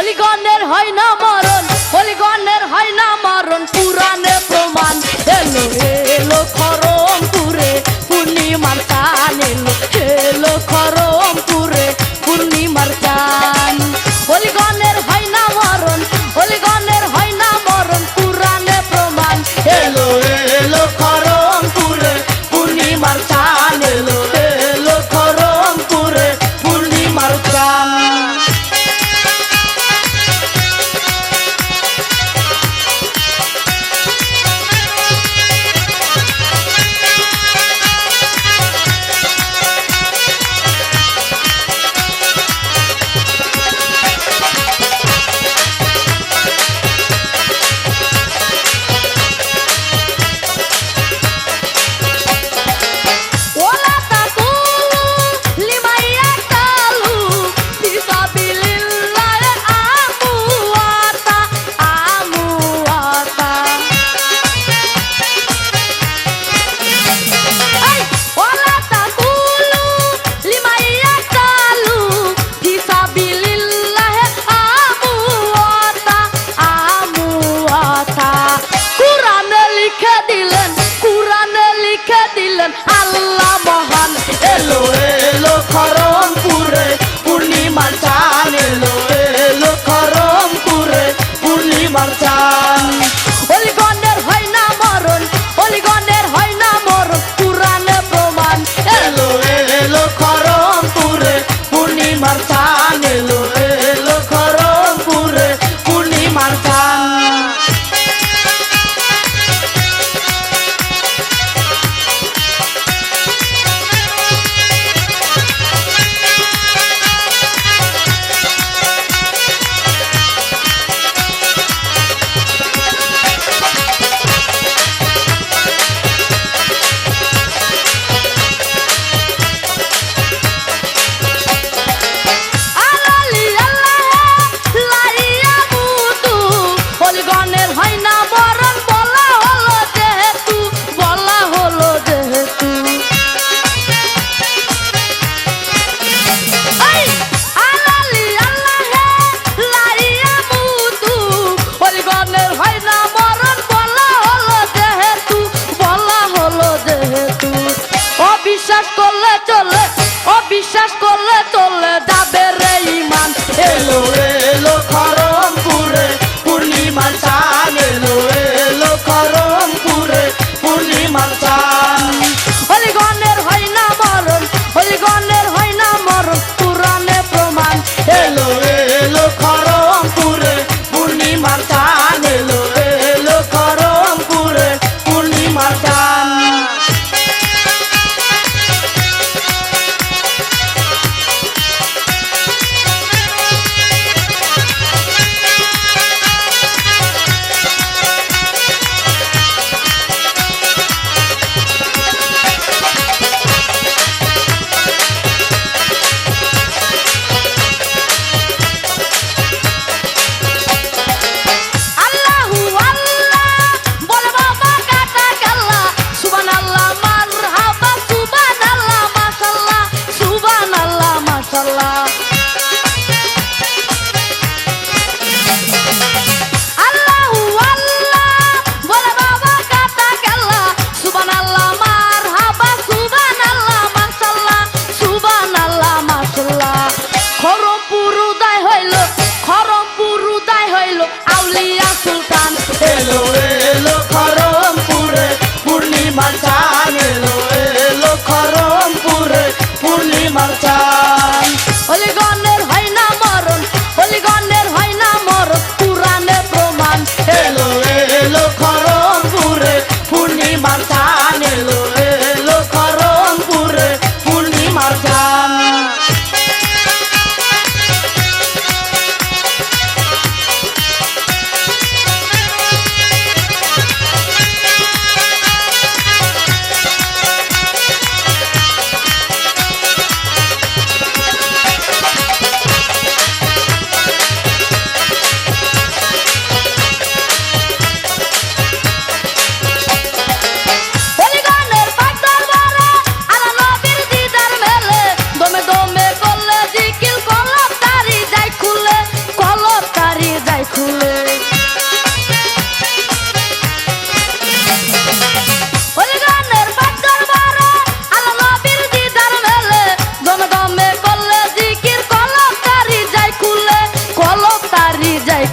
হলিগণের হয় না মরণ, হলিগণের হয় না মরণ, পুরাণে প্রমাণ। এলো এলো খরমপুরে পূর্ণিমার চান, এলো এলো খরমপুরে পূর্ণিমার চান। হলিগণের হয় না মরণ, হলিগণের হয় না মরণ, পুরাণে প্রমাণ। এলো এলো খরমপুরে পূর্ণিমার চান, এলো এলো খরমপুরে পূর্ণিমার চান।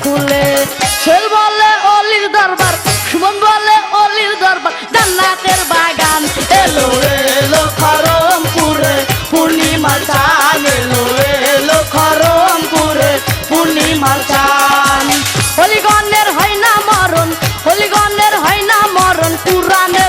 খুলে সেল বলে অলির দরবার সুমন বলে অলির দরবার জান্নাতের বাগান এলো এলো খরমপুরে পূর্ণিমার চান এলো এলো খরমপুরে পূর্ণিমার চান হলিগণের হয় না মরণ হলিগণের হয় না মরণ পুরাণে